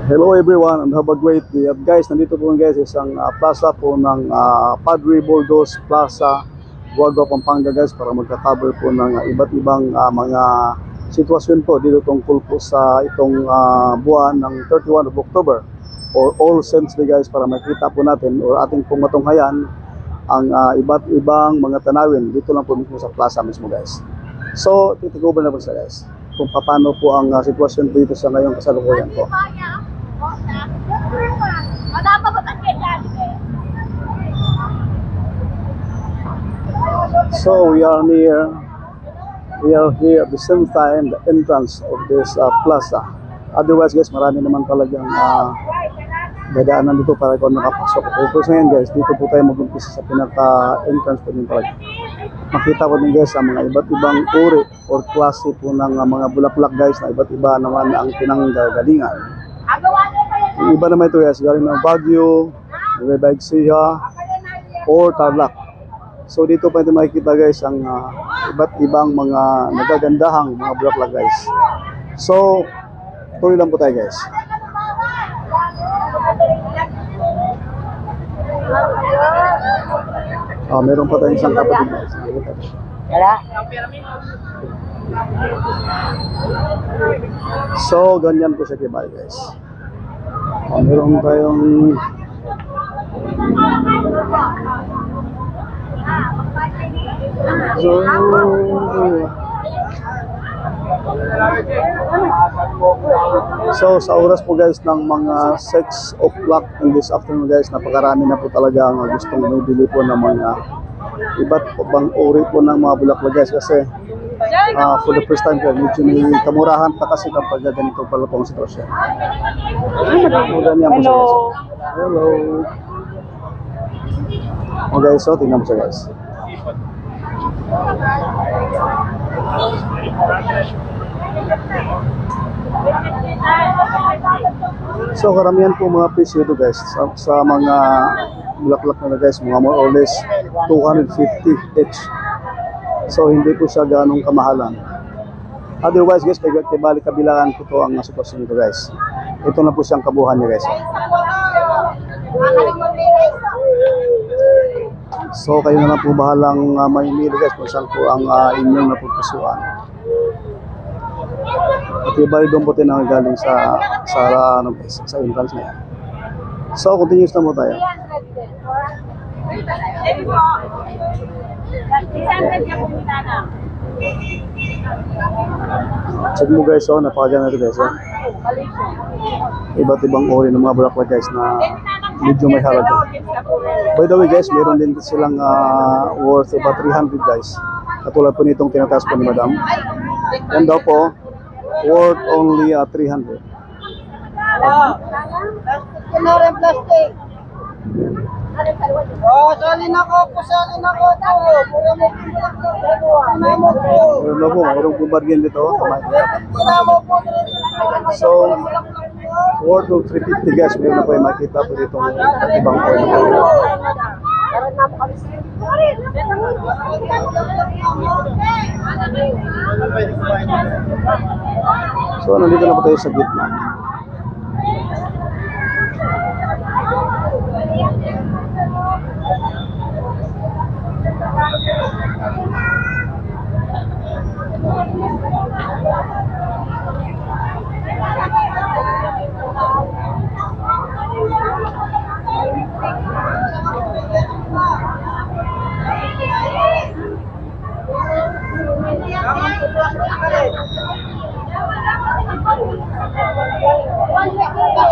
Hello everyone and have a great day. At guys, nandito po guys isang plaza po ng Padre Burgos Plaza, Buanga, Pampanga guys para magka-cover po ng iba't ibang mga sitwasyon po dito tungkol po sa itong buwan ng 31 of October or All Saints Day guys para makita po natin or ating pong matunghayan ang iba't ibang mga tanawin dito lang po mismo sa plaza mismo guys. So, titiguban na po sa guys kung paano po ang sitwasyon po dito sa ngayong kasalukuyan po. So we are here at the same time the entrance of this plaza. Otherwise guys, marami naman talagang dadaanan dito para kung nakapasok. Pero sa ngayon guys, dito po tayo mag-umpisa sa pinaka-entrance po din talaga. Makita ko din guys ang mga iba't ibang uri or klase po ng mga bulaklak guys na iba't iba naman ang pinanggagalingan. Yung iba naman ito guys, galing ng Baguio, Nueva Ecija, or Tarlac. So dito pa ito makikita guys ang iba't ibang mga nagagandahang mga bulaklak guys. So, tuloy lang po tayo guys. Meron pa tayong isang kapatid guys. So, ganyan po siya kibay guys. Meron tayong So, sa oras po guys ng mga 6 o'clock in this afternoon guys, napakarami na po talaga ang gustong bumili po ng mga iba't ibang uri po ng mga bulaklak guys kasi for the first time medyo may kamurahan pa kasi kapag ganito pala po ang sitwasyon. Ganyan po siya guys. Hello. Okay, so tingnan mo siya guys. So karamihan po mga presyo ito guys sa mga bulaklak na guys, mga more or less 250 each. So hindi po siya ganong kamahalan. Otherwise guys, balik kabilangan ko to ang sitwasyon nito guys. Ito na po siyang kabuhan niya guys. So kayo na lang po bahalang mamimili guys kung saan po ang inyong napupusuan. At iba doon po galing sa entrance na yan. So continuous na mo tayo. Check mo guys, napakaganda ito guys. Iba't ibang uri ng mga bulaklak guys na medyo may halaga. By the way guys, meron din silang worth about 300 guys. Katulad po nitong tinataas po ni Madam. Yan daw po, worth only 300. Plastic. Salin ako po. Meron na po, mayroong bubargin dito. So, worth of 350 guys, meron na po yung makita po dito ng ibang oil. So, nandito na po tayo sa gitna.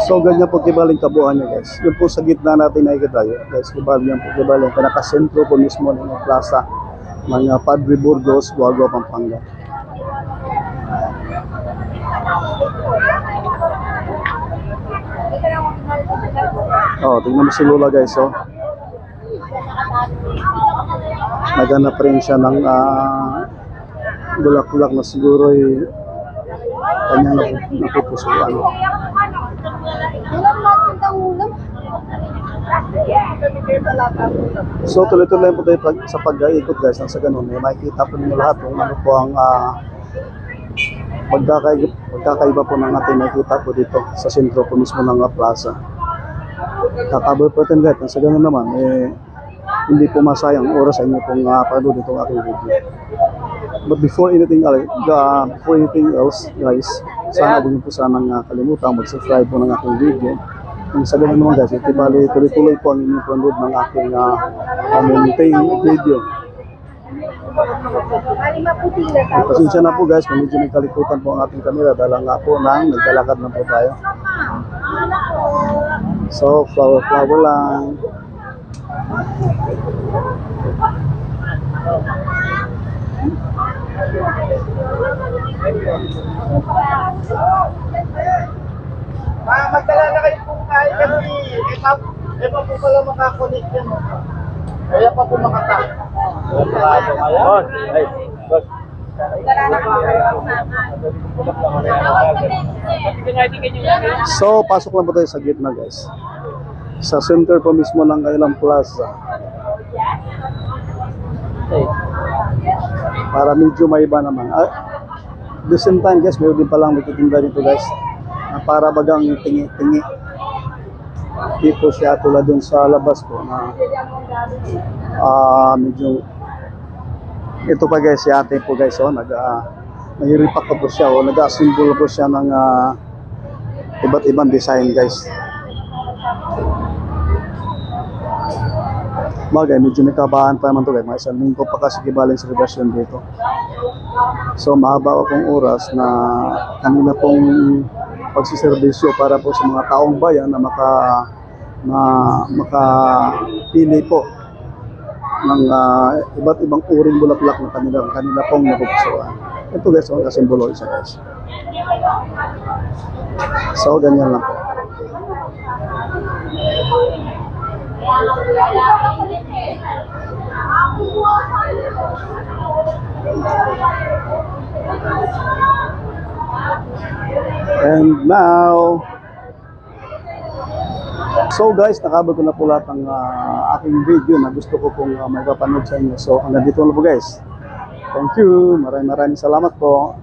So ganyan po kibaling kabuuan niya guys. Yung po sa gitna natin nakikita yun guys, kibaling yan po kibaling. Pinaka-sentro po mismo ng plaza ng Padre Burgos, Buanga, Pampanga. Tingnan mo si Lola guys. Naghanap rin siya ng bulaklak na siguro kanyang napupusuan. So tuloy-tuloy po tayo sa pag-iikot guys. Nang sa ganun, makikita po ninyo lahat kung ano po ang pagkakaiba po ng ating nakikita po dito sa sentro po mismo ng plaza. Kakabar po natin guys, sa ganun naman, hindi po masayang oras sa inyo pong panood itong ating video. But before anything else, guys, sana huwag niyo po sanang kalimutan mag-subscribe po ng aking video. Kung sa ganun naman guys, itibali tuloy-tuloy po ang inyong panood ng aking maintain video. Pasensya na po guys kung medyo may kalikutan po ang ating camera dahil nga po nang naglalakad na po tayo. So, flower lang. Magdala na kayo kung kaya kasi iba po pala makakonect yan. Kaya pa po makata. Boss, ay, boss. So, pasok lang po tayo sa gitna guys. Sa center po mismo ng kailang plaza. Para medyo maiba naman. The same time guys, meron din palang magtitinda dito guys. Na para bagang tingi-tingi. Dito siya tulad dun sa labas po na medyo ito pa guys, si ate po guys, nag-repack po siya, nag-assemble po siya ng iba't ibang design guys. Bagay, medyo may kabahan pa naman to guys, mga isang linggo pa kasi kibaling celebration dito. So mahaba pong oras na kanina pong pagsiservisyo para po sa mga taong bayan na makapili po ng iba't ibang uring bulaklak na kanila pong napupusuan. Ito guys, ang kasimbolo isa guys. So ganyan lang po. And now, so guys, nakabot ko na po lahat ng aking video na gusto ko pong may papanood sa inyo. So hanggang dito na po guys. Thank you. Maraming salamat po.